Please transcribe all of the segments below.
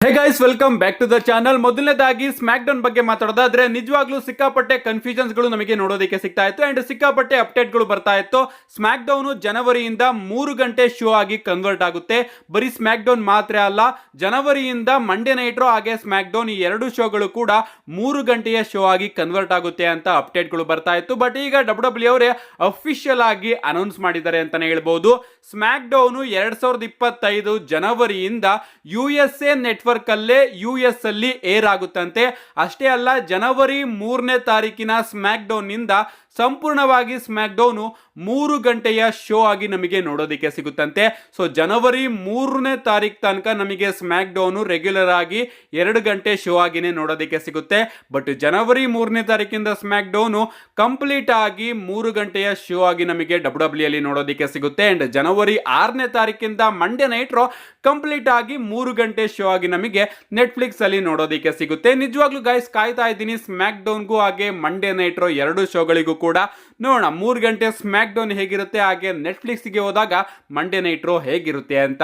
Hey guys, welcome back to the channel. ಮೊದಲನೇದಾಗಿ SmackDown ಬಗ್ಗೆ ಮಾತಾಡೋದಾದ್ರೆ ನಿಜವಾಗ್ಲೂ ಸಿಕ್ಕಾಪಟ್ಟೆ ಕನ್ಫ್ಯೂಷನ್ಸ್ ಗಳು ನಮಗೆ ನೋಡೋದಕ್ಕೆ ಸಿಗ್ತಾ ಇತ್ತು ಅಂಡ್ ಸಿಕ್ಕಾಪಟ್ಟೆ ಅಪ್ಡೇಟ್ ಗಳು ಬರ್ತಾ ಇತ್ತು. ಸ್ಮ್ಯಾಕ್ ಡೌನ್ ಜನವರಿಯಿಂದ 3 ಗಂಟೆ ಶೋ ಆಗಿ ಕನ್ವರ್ಟ್ ಆಗುತ್ತೆ. ಬರೀ ಸ್ಮ್ಯಾಕ್ ಡೌನ್ ಮಾತ್ರ ಅಲ್ಲ, ಜನವರಿಯಿಂದ ಮಂಡೇ ನೈಟ್ ರೋ ಹಾಗೆ ಸ್ಮ್ಯಾಕ್ ಡೌನ್ ಈ ಎರಡು ಶೋಗಳು ಕೂಡ 3 ಗಂಟೆಯ ಶೋ ಆಗಿ ಕನ್ವರ್ಟ್ ಆಗುತ್ತೆ ಅಂತ ಅಪ್ಡೇಟ್ ಗಳು ಬರ್ತಾ ಇತ್ತು. ಬಟ್ ಈಗ ಡಬ್ಲ್ಯೂ ಅವರೇ ಅಫಿಷಿಯಲ್ ಆಗಿ ಅನೌನ್ಸ್ ಮಾಡಿದ್ದಾರೆ ಅಂತಾನೆ ಹೇಳ್ಬಹುದು. ಸ್ಮ್ಯಾಕ್ ಡೌನ್ 2025 ಜನವರಿಯಿಂದ USA ನೆಟ್ವರ್ಕ್ ಅಲ್ಲೇ US ಅಲ್ಲಿ ಏರ್ ಆಗುತ್ತಂತೆ. ಅಷ್ಟೇ ಅಲ್ಲ, ಜನವರಿ 3ನೇ ತಾರೀಕಿನ ಸ್ಮ್ಯಾಕ್ ಡೌನ್ ನಿಂದ ಸಂಪೂರ್ಣವಾಗಿ ಸ್ಮ್ಯಾಕ್ ಡೌನ್ 3 ಗಂಟೆಯ ಶೋ ಆಗಿ ನಮಗೆ ನೋಡೋದಕ್ಕೆ ಸಿಗುತ್ತಂತೆ. ಸೊ ಜನವರಿ 3ನೇ ತಾರೀಕು ತನಕ ನಮಗೆ ಸ್ಮ್ಯಾಕ್ ಡೌನ್ ರೆಗ್ಯುಲರ್ ಆಗಿ 2 ಗಂಟೆ ಶೋ ಆಗಿನೇ ನೋಡೋದಕ್ಕೆ ಸಿಗುತ್ತೆ. ಬಟ್ ಜನವರಿ 3ನೇ ತಾರೀಕಿಂದ ಸ್ಮ್ಯಾಕ್ ಡೌನ್ ಕಂಪ್ಲೀಟ್ ಆಗಿ 3 ಗಂಟೆಯ ಶೋ ಆಗಿ ನಮಗೆ ಡಬ್ಲ್ಯೂ ಅಲ್ಲಿ ನೋಡೋದಕ್ಕೆ ಸಿಗುತ್ತೆ. ಅಂಡ್ ಜನವರಿ 6ನೇ ತಾರೀಕಿಂದ ಮಂಡೇ ನೈಟ್ ರೋ ಕಂಪ್ಲೀಟ್ ಆಗಿ 3 ಗಂಟೆ ಶೋ ಆಗಿ ನಮಗೆ ನೆಟ್ಫ್ಲಿಕ್ಸ್ ಅಲ್ಲಿ ನೋಡೋದಕ್ಕೆ ಸಿಗುತ್ತೆ. ನಿಜವಾಗ್ಲೂ ಗೈಸ್, ಕಾಯ್ತಾ ಇದ್ದೀನಿ ಸ್ಮ್ಯಾಕ್ ಡೌನ್ಗೂ ಹಾಗೆ ಮಂಡೇ ನೈಟ್ ರೋ ಎರಡು ಶೋಗಳಿಗೂ ಕೂಡ. ನೋಡೋಣ 3 ಗಂಟೆ ಸ್ಮ್ಯಾಕ್ ಡೌನ್ ಹೇಗಿರುತ್ತೆ, ಹಾಗೆ ನೆಟ್ಫ್ಲಿಕ್ಸ್ ಗೆ ಹೋದಾಗ ಮಂಡೇ ನೈಟ್ ರೋ ಹೇಗಿರುತ್ತೆ ಅಂತ.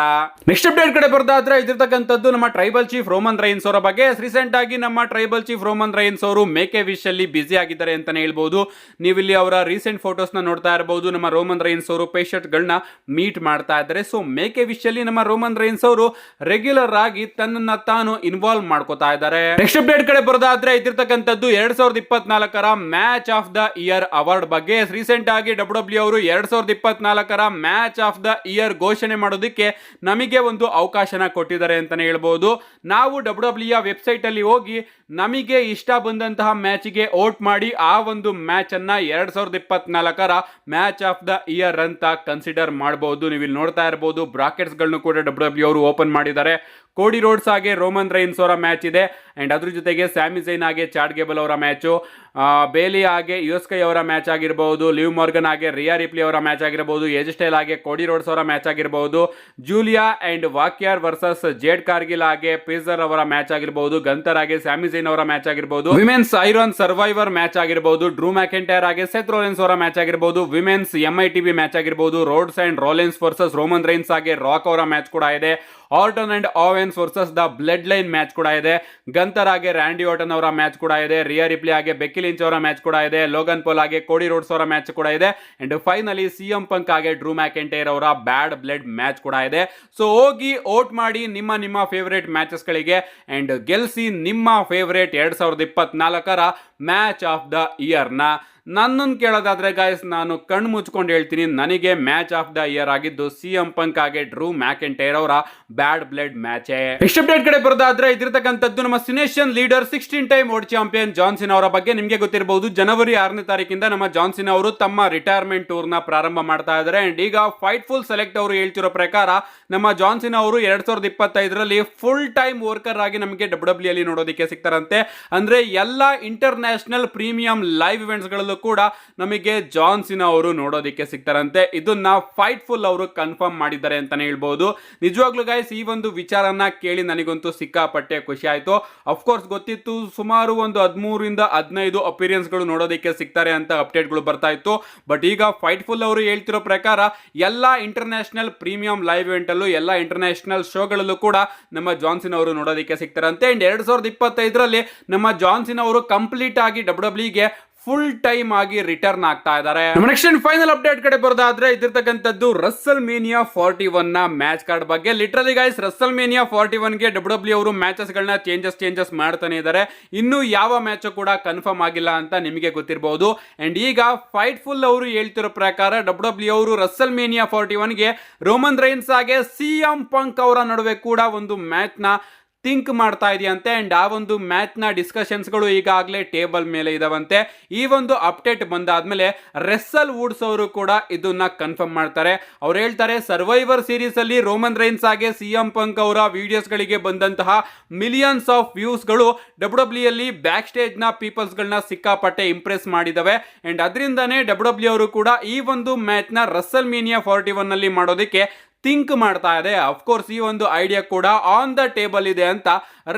ನೆಕ್ಸ್ಟ್ ಅಪ್ಡೇಟ್ ಕಡೆ ಬರೋದಾದ್ರೆ ಇದಿರ್ತಕ್ಕಂಥದ್ದು ನಮ್ಮ ಟ್ರೈಬಲ್ ಚೀಫ್ ರೋಮನ್ ರೈನ್ಸ್ ಅವರ ಬಗ್ಗೆ. ರೀಸೆಂಟ್ ಆಗಿ ನಮ್ಮ ಟ್ರೈಬಲ್ ಚೀಫ್ ರೋಮನ್ ರೈನ್ಸ್ ಅವರು ಮೇಕೆ ವಿಶ್ ಅಲ್ಲಿ ಬಿಸಿ ಆಗಿದ್ದಾರೆ ಅಂತಾನೆ ಹೇಳ್ಬಹುದು. ನೀವಿಲ್ಲಿ ಅವರ ರೀಸೆಂಟ್ ಫೋಟೋಸ್ ನ ನೋಡ್ತಾ ಇರಬಹುದು. ನಮ್ಮ ರೋಮನ್ ರೈನ್ಸ್ ಅವರು ಪೇಷಂಟ್ ಗಳನ್ನ ಮೀಟ್ ಮಾಡ್ತಾ ಇದ್ದಾರೆ. ಸೊ ಮೇಕೆ ವಿಶ್ ಅಲ್ಲಿ ನಮ್ಮ ರೋಮನ್ ರೈನ್ಸ್ ಅವರು ರೆಗ್ಯುಲರ್ ಆಗಿ ತನ್ನನ್ನ ತಾನು ಇನ್ವಾಲ್ವ್ ಮಾಡ್ಕೋತಾ ಇದ್ದಾರೆ. ನೆಕ್ಸ್ಟ್ ಅಪ್ಡೇಟ್ ಕಡೆ ಬರೋದಾದ್ರೆ ಇದಿರ್ತಕ್ಕಂಥದ್ದು 2024ರ match of the year award ಬಗ್ಗೆ. ರೀಸೆಂಟ್ ಆಗಿ ಡಬ್ಲ್ಯೂ ಅವರು 2024ರ ಮ್ಯಾಚ್ ಆಫ್ ದ ಇಯರ್ ಘೋಷಣೆ ಮಾಡೋದಕ್ಕೆ ನಮಗೆ ಒಂದು ಅವಕಾಶನ ಕೊಟ್ಟಿದ್ದಾರೆ ಅಂತಾನೆ ಹೇಳ್ಬಹುದು. ನಾವು ಡಬ್ಲ್ಯೂ ವೆಬ್ಸೈಟ್ ಅಲ್ಲಿ ಹೋಗಿ ನಮಗೆ ಇಷ್ಟ ಬಂದಂತಹ ಮ್ಯಾಚ್ಗೆ ವೋಟ್ ಮಾಡಿ ಆ ಒಂದು ಮ್ಯಾಚ್ ಅನ್ನ 2024ರ ಮ್ಯಾಚ್ ಆಫ್ ದ ಇಯರ್ ಅಂತ ಕನ್ಸಿಡರ್ ಮಾಡಬಹುದು. ನೀವು ಇಲ್ಲಿ ನೋಡ್ತಾ ಇರಬಹುದು, ಬ್ರಾಕೆಟ್ಸ್ ಗಳನ್ನು ಕೂಡ ಡಬ್ಲ್ಯೂ ಅವರು ಓಪನ್ ಮಾಡಿದ್ದಾರೆ. ಕೋಡಿ ರೋಡ್ಸ್ ಹಾಗೆ ರೋಮನ್ ರೈನ್ಸ್ ಅವರ ಮ್ಯಾಚ್ ಇದೆ. ಅಂಡ್ ಅದ್ರ ಜೊತೆಗೆ ಸ್ಯಾಮಿ ಝೈನ್ ಹಾಗೆ ಚಾಡ್ ಗೇಬಲ್ ಅವರ ಮ್ಯಾಚು, ಬೇಲಿ ಹಾಗೆ ಯುಎಸ್ಕೈ ಅವರ ಮ್ಯಾಚ್ ಆಗಿರಬಹುದು, ಲಿವ್ ಮಾರ್ಗನ್ ಹಾಗೆ ರಿಯಾ ರಿಪ್ಲಿ ಅವರ ಮ್ಯಾಚ್ ಆಗಿರಬಹುದು, ಏಜ್ ಸ್ಟೈಲ್ ಹಾಗೆ ಕೋಡಿ ರೋಡ್ಸ್ ಅವರ ಮ್ಯಾಚ್ ಆಗಿರಬಹುದು, Giulia and Vaquer versus Jade Cargill ಹಾಗೆ ಪೇಸರ್ ಅವರ ಮ್ಯಾಚ್ ಆಗಿರಬಹುದು, ಗಂತರ್ ಹಾಗೆ ಸ್ಯಾಮಿ ಝೈನ್ ಅವರ ಮ್ಯಾಚ್ ಆಗಿರಬಹುದು, ವಿಮೆನ್ಸ್ ಐರನ್ ಸರ್ವೈವರ್ ಮ್ಯಾಚ್ ಆಗಿರಬಹುದು, ಡ್ರೂ ಮ್ಯಾಕೆಂಟೈರ್ ಹಾಗೆ ಸೆತ್ ರೋಲೆನ್ಸ್ ಅವರ ಮ್ಯಾಚ್ ಆಗಿರಬಹುದು, ವಿಮೆನ್ಸ್ MITB ಮ್ಯಾಚ್ ಆಗಿರಬಹುದು, Rhodes and Rollins versus Roman Reigns ಹಾಗೆ ರಾಕ್ ಅವರ ಮ್ಯಾಚ್ ಕೂಡ ಇದೆ, Orton and Owens versus the Bloodline match ಕೂಡ ಇದೆ, ಗಂತರ್ ಹಾಗೆ ರ್ಯಾಂಡಿ ಆರ್ಟನ್ ಅವರ ಮ್ಯಾಚ್ ಕೂಡ ಇದೆ, ರಿಯಾ ರಿಪ್ಲಿ ಹಾಗೆ ಬೆಕ್ಕಿ ಲಿಂಚ್ ಅವರ ಮ್ಯಾಚ್ ಕೂಡ ಇದೆ, ಲೋಗನ್ ಪೋಲ್ ಹಾಗೆ ಕೋಡಿ ರೋಡ್ಸ್ ಅವರ ಮ್ಯಾಚ್ ಕೂಡ ಇದೆ, ಅಂಡ್ ಫೈನಲಿ CM ಪಂಕ್ ಹಾಗೆ ಡ್ರೂ ಮ್ಯಾಕೆಂಟೈರ್ ಅವರ ಬ್ಯಾಡ್ ಬ್ಲಡ್ ಮ್ಯಾಚ್ ಕೂಡ ಇದೆ. ಸೊ ಹೋಗಿ ವೋಟ್ ಮಾಡಿ ನಿಮ್ಮ ಫೇವರೇಟ್ ಮ್ಯಾಚಸ್ ಗಳಿಗೆ ಅಂಡ್ ಗೆಲ್ಸಿ ನಿಮ್ಮ ಫೇವರೇಟ್ 2024ರ ಮ್ಯಾಚ್ ಆಫ್ ದ ಇಯರ್ ನ. ನನ್ನನ್ನು ಕೇಳೋದಾದ್ರೆ ಗಾಯ್ಸ್, ನಾನು ಕಣ್ಣು ಮುಚ್ಕೊಂಡು ಹೇಳ್ತೀನಿ, ನನಗೆ ಮ್ಯಾಚ್ ಆಫ್ ದ ಇಯರ್ ಆಗಿದ್ದು CM ಪಂಕ್ ಹಾಗೆ ಡ್ರೂ ಮ್ಯಾಕೆಂಟೈರ್ ಅವರ bad blood match. Next update ಕಡೆ ಬರೋದಾದ್ರೆ ಇದಿರ್ತಕ್ಕಂಥದ್ದು ನಮ್ಮ Cenation leader 16 time world champion John Cena ಅವರ ಬಗ್ಗೆ. ನಿಮಗೆ ಗೊತ್ತಿರಬಹುದು, ಜನವರಿ 6ನೇ ತಾರೀಕಿಂದ ನಮ್ಮ ಜಾನ್ ಸಿನಾ ಅವರು ತಮ್ಮ ರಿಟೈರ್ಮೆಂಟ್ ಟೂರ್ ನ ಪ್ರಾರಂಭ ಮಾಡ್ತಾ ಇದ್ದಾರೆ. ಅಂಡ್ ಈಗ ಫೈಟ್ ಫುಲ್ ಸೆಲೆಕ್ಟ್ ಅವರು ಹೇಳ್ತಿರೋ ಪ್ರಕಾರ ನಮ್ಮ ಜಾನ್ ಸಿನಾ ಅವರು 2025ರಲ್ಲಿ ಫುಲ್ ಟೈಮ್ ವರ್ಕರ್ ಆಗಿ ನಮಗೆ ಡಬ್ಲ್ಯೂ ಅಲ್ಲಿ ನೋಡೋದಕ್ಕೆ ಸಿಗ್ತಾರಂತೆ. ಅಂದ್ರೆ ಎಲ್ಲಾ ಇಂಟರ್ನ್ಯಾಷನಲ್ ಪ್ರೀಮಿಯಂ ಲೈವ್ ಇವೆಂಟ್ಸ್ ಗಳಲ್ಲೂ ಕೂಡ ನಮಗೆ ಜಾನ್ ಸಿನಾ ಅವರು ನೋಡೋದಕ್ಕೆ ಸಿಗ್ತಾರಂತೆ. ಇದನ್ನ ಫೈಟ್ ಫುಲ್ ಅವರು ಕನ್ಫರ್ಮ್ ಮಾಡಿದ್ದಾರೆ ಅಂತಾನೆ ಹೇಳ್ಬಹುದು. ನಿಜವಾಗ್ಲೂ ಗೈಸ್, ಈ ಒಂದು ವಿಚಾರನ ಕೇಳಿ ನನಗಂತೂ ಸಿಕ್ಕಾಪಟ್ಟೆ ಖುಷಿ ಆಯ್ತು. ಅಫ್ಕೋರ್ಸ್ ಗೊತ್ತಿತ್ತು, ಸುಮಾರು ಒಂದು 13ರಿಂದ 15 ಅಪಿರಿಯನ್ಸ್ ಗಳು ನೋಡೋದಕ್ಕೆ ಸಿಗ್ತಾರೆ ಅಂತ ಅಪ್ಡೇಟ್ ಗಳು ಬರ್ತಾ ಇತ್ತು. ಬಟ್ ಈಗ ಫೈಟ್ ಫುಲ್ ಅವರು ಹೇಳ್ತಿರೋ ಪ್ರಕಾರ ಎಲ್ಲಾ ಇಂಟರ್ನ್ಯಾಷನಲ್ ಪ್ರೀಮಿಯಂ ಲೈವ್ ಇವೆಂಟ್ ಅಲ್ಲೂ ಎಲ್ಲಾ ಇಂಟರ್ನ್ಯಾಷನಲ್ ಶೋಗಳಲ್ಲೂ ಕೂಡ ನಮ್ಮ ಜಾನ್ ಸಿನಾ ಅವರು ನೋಡೋದಕ್ಕೆ ಸಿಗ್ತಾರಂತೆ. ಅಂಡ್ 2025ರಲ್ಲಿ ನಮ್ಮ ಜಾನ್ ಸಿನಾ ಅವರು ಕಂಪ್ಲೀಟ್ ಆಗಿ ಡಬ್ಲ್ಯೂಗೆ ಫುಲ್ ಟೈಮ್ ಆಗಿ ರಿಟರ್ನ್ ಆಗ್ತಾ ಇದ್ದಾರೆ. ನೆಕ್ಸ್ಟ್ ಅಂಡ್ ಫೈನಲ್ ಅಪ್ಡೇಟ್ ಕಡೆ ಬರೋದಾದ್ರೆ ಇದಿರ್ತಕ್ಕಂಥದ್ದು ರಸಲ್ ಮೇನಿಯಾ 41 ನ ಮ್ಯಾಚ್ ಕಾರ್ಡ್ ಬಗ್ಗೆ. ಲಿಟರಲಿ ಗೈಸ್, ರಸಲ್ ಮೇನಿಯಾ 41 ಗೆ ಡಬ್ಲ್ಯೂ ಅವರು ಮ್ಯಾಚಸ್ ಗಳನ್ನ ಚೇಂಜಸ್ ಮಾಡ್ತಾನೆ ಇದ್ದಾರೆ. ಇನ್ನು ಯಾವ ಮ್ಯಾಚ್ ಕೂಡ ಕನ್ಫರ್ಮ್ ಆಗಿಲ್ಲ ಅಂತ ನಿಮಗೆ ಗೊತ್ತಿರಬಹುದು. ಅಂಡ್ ಈಗ ಫೈಟ್ ಫುಲ್ ಅವರು ಹೇಳ್ತಿರೋ ಪ್ರಕಾರ ಡಬ್ಲ್ಯೂ ಅವರು ರಸಲ್ ಮೇನಿಯಾ 41 ಗೆ ರೋಮನ್ ರೈನ್ಸ್ ಹಾಗೆ CM ಪಂಕ್ ಅವರ ನಡುವೆ ಕೂಡ ಒಂದು ಮ್ಯಾಚ್ ನ ಥಿಂಕ್ ಮಾಡ್ತಾ ಇದೆಯಂತೆ. ಅಂಡ್ ಆ ಒಂದು ಮ್ಯಾಚ್ ನ ಡಿಸ್ಕಷನ್ಸ್ ಗಳು ಈಗಾಗಲೇ ಟೇಬಲ್ ಮೇಲೆ ಇದಾವಂತೆ. ಈ ಒಂದು ಅಪ್ಡೇಟ್ ಬಂದಾದ್ಮೇಲೆ ರೆಸ್ಸಲ್ ವುಡ್ಸ್ ಅವರು ಕೂಡ ಇದನ್ನ ಕನ್ಫರ್ಮ್ ಮಾಡ್ತಾರೆ. ಅವ್ರು ಹೇಳ್ತಾರೆ, ಸರ್ವೈವರ್ ಸೀರೀಸ್ ಅಲ್ಲಿ ರೋಮನ್ ರೈನ್ಸ್ ಹಾಗೆ CM ಪಂಕ್ ಅವರ ವಿಡಿಯೋಸ್ ಗಳಿಗೆ ಬಂದಂತಹ ಮಿಲಿಯನ್ಸ್ ಆಫ್ ವ್ಯೂಸ್ ಗಳು ಡಬ್ಲ್ಯೂ ಅಲ್ಲಿ ಬ್ಯಾಕ್ ಸ್ಟೇಜ್ ನ ಪೀಪಲ್ಸ್ ಗಳನ್ನ ಸಿಕ್ಕಾಪಟ್ಟೆ ಇಂಪ್ರೆಸ್ ಮಾಡಿದವೆ. ಅಂಡ್ ಅದರಿಂದಾನೇ ಡಬ್ಲ್ಯೂ ಅವರು ಕೂಡ ಈ ಒಂದು ಮ್ಯಾಚ್ ನ ರಸಲ್ ಮೇನಿಯಾ 41 ನಲ್ಲಿ ಮಾಡೋದಕ್ಕೆ ಥಿಂಕ್ ಮಾಡ್ತಾ ಇದೆ. ಅಫ್ಕೋರ್ಸ್ ಈ ಒಂದು ಐಡಿಯಾ ಕೂಡ ಆನ್ ದ ಟೇಬಲ್ ಇದೆ ಅಂತ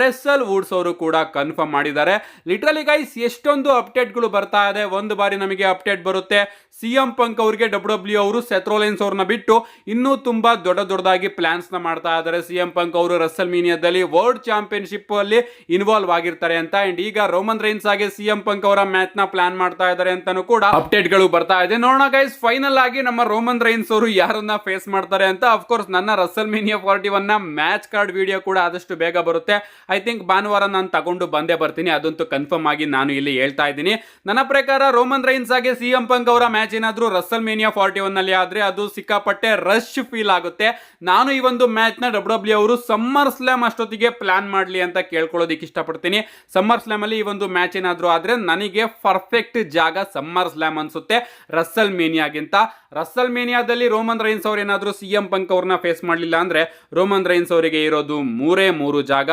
ರೆಸ್ಸಲ್ ವುಡ್ಸ್ ಅವರು ಕೂಡ ಕನ್ಫರ್ಮ್ ಮಾಡಿದ್ದಾರೆ. ಲಿಟ್ರಲಿ ಗೈಸ್ ಎಷ್ಟೊಂದು ಅಪ್ಡೇಟ್ಗಳು ಬರ್ತಾ ಇದೆ. ಒಂದು ಬಾರಿ ನಮಗೆ ಅಪ್ಡೇಟ್ ಬರುತ್ತೆ ಸಿಎಂ ಪಂಕ್ ಅವರಿಗೆ ಡಬ್ಲ್ಯೂ ಅವರು ಸೆತ್ ರೋಲಿನ್ಸ್ ಅವ್ರನ್ನ ಬಿಟ್ಟು ಇನ್ನೂ ತುಂಬಾ ದೊಡ್ಡದಾಗಿ ಪ್ಲಾನ್ಸ್ ನ ಮಾಡ್ತಾ ಇದ್ದಾರೆ. ಸಿಎಂ ಪಂಕ್ ಅವರು ರಸಲ್ ಮೀನಿಯಾದಲ್ಲಿ ವರ್ಲ್ಡ್ ಚಾಂಪಿಯನ್ಶಿಪ್ ಅಲ್ಲಿ ಇನ್ವಾಲ್ವ್ ಆಗಿರ್ತಾರೆ ಅಂತ. ಅಂಡ್ ಈಗ ರೋಮನ್ ರೈನ್ಸ್ ಆಗಿ ಸಿಎಂ ಪಂಕ್ ಅವರ ಮ್ಯಾಚ್ ನ ಪ್ಲಾನ್ ಮಾಡ್ತಾ ಇದ್ದಾರೆ ಅಂತಾನು ಕೂಡ ಅಪ್ಡೇಟ್ ಗಳು ಬರ್ತಾ ಇದೆ. ನೋಡೋಣ ಗೈಸ್ ಫೈನಲ್ ಆಗಿ ನಮ್ಮ ರೋಮನ್ ರೈನ್ಸ್ ಅವರು ಯಾರನ್ನ ಫೇಸ್ ಮಾಡ್ತಾರೆ ಅಂತ. ಅಫ್ಕೋರ್ಸ್ ನನ್ನ ರಸಲ್ ಮೀನಿಯಾ 41 ನ ಮ್ಯಾಚ್ ಕಾರ್ಡ್ ವಿಡಿಯೋ ಕೂಡ ಆದಷ್ಟು ಬೇಗ ಬರುತ್ತೆ. ಐ ಥಿಂಕ್ ಭಾನುವಾರ ನಾನು ತಗೊಂಡು ಬಂದೇ ಬರ್ತೀನಿ, ಅದಂತೂ ಕನ್ಫರ್ಮ್ ಆಗಿ ನಾನು ಇಲ್ಲಿ ಹೇಳ್ತಾ ಇದ್ದೀನಿ. ನನ್ನ ಪ್ರಕಾರ ರೋಮನ್ ರೈನ್ಸ್ ಆಗಿ ಸಿಎಂ ಪಂಕ್ ಅವರ ಮ್ಯಾಚ್ ಏನಾದ್ರೂ ರಸಲ್ ಮೇನಿಯಾ 41 ನಲ್ಲಿ ಆದ್ರೆ ಅದು ಸಿಕ್ಕಾಪಟ್ಟೆ ರಶ್ ಫೀಲ್ ಆಗುತ್ತೆ. ನಾನು ಈ ಒಂದು ಮ್ಯಾಚ್ ನ ಡಬ್ಲ್ಯೂ ಅವರು ಸಮ್ಮರ್ ಸ್ಲಾಮ್ ಅಷ್ಟೊತ್ತಿಗೆ ಪ್ಲಾನ್ ಮಾಡ್ಲಿ ಅಂತ ಕೇಳ್ಕೊಳ್ಳೋದಿಕ್ಕೆ ಇಷ್ಟಪಡ್ತೀನಿ. ಸಮ್ಮರ್ ಸ್ಲಾಮ್ ಅಲ್ಲಿ ಈ ಒಂದು ಮ್ಯಾಚ್ ಏನಾದ್ರೂ ಆದ್ರೆ ನನಗೆ ಪರ್ಫೆಕ್ಟ್ ಜಾಗ ಸಮ್ಮರ್ ಸ್ಲಾಮ್ ಅನ್ಸುತ್ತೆ ರಸಲ್ ಮೇನಿಯಾಗಿಂತ. ರಸಲ್ ಮೇನಿಯಾದಲ್ಲಿ ರೋಮನ್ ರೈನ್ಸ್ ಅವ್ರು ಏನಾದ್ರೂ ಸಿಎಂ ಪಂಕ್ ಅವ್ರನ್ನ ಫೇಸ್ ಮಾಡಲಿಲ್ಲ ಅಂದ್ರೆ ರೋಮನ್ ರೈನ್ಸ್ ಅವರಿಗೆ ಇರೋದು ಮೂರೇ ಜಾಗ.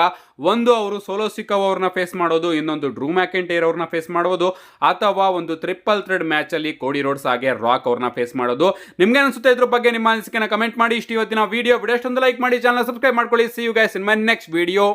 ಒಂದು ಅವರು ಸೋಲೋ ಸಿಕ್ಕಾ ಅವ್ರನ್ನ ಫೇಸ್ ಮಾಡೋದು, ಇನ್ನೊಂದು ಡ್ರೂ ಮ್ಯಾಕೆಂಟೈರ್ ಅವ್ರನ್ನ ಫೇಸ್ ಮಾಡೋದು, ಅಥವಾ ಒಂದು ಟ್ರಿಪಲ್ ಥ್ರೆಡ್ ಮ್ಯಾಚ್ ಅಲ್ಲಿ ಕೋಡಿ ರೋಡ್ಸ್ ಹಾಗೆ ರಾಕ್ ಅವ್ರನ್ನ ಫೇಸ್ ಮಾಡೋದು. ನಿಮ್ಗೆ ಅನ್ಸುತ್ತೆ ಇದ್ರ ಬಗ್ಗೆ ನಿಮ್ಮ ಅನಿಸಿಕೆನ ಕಮೆಂಟ್ ಮಾಡಿ. ಇಷ್ಟು ಇವತ್ತಿನ ವಿಡಿಯೋ ಇಷ್ಟೊಂದು ಲೈಕ್ ಮಾಡಿ, ಚಾನಲ್ ಸಬ್ಸ್ಕ್ರೈಬ್ ಮಾಡ್ಕೊಳ್ಳಿ. See you guys in my next video.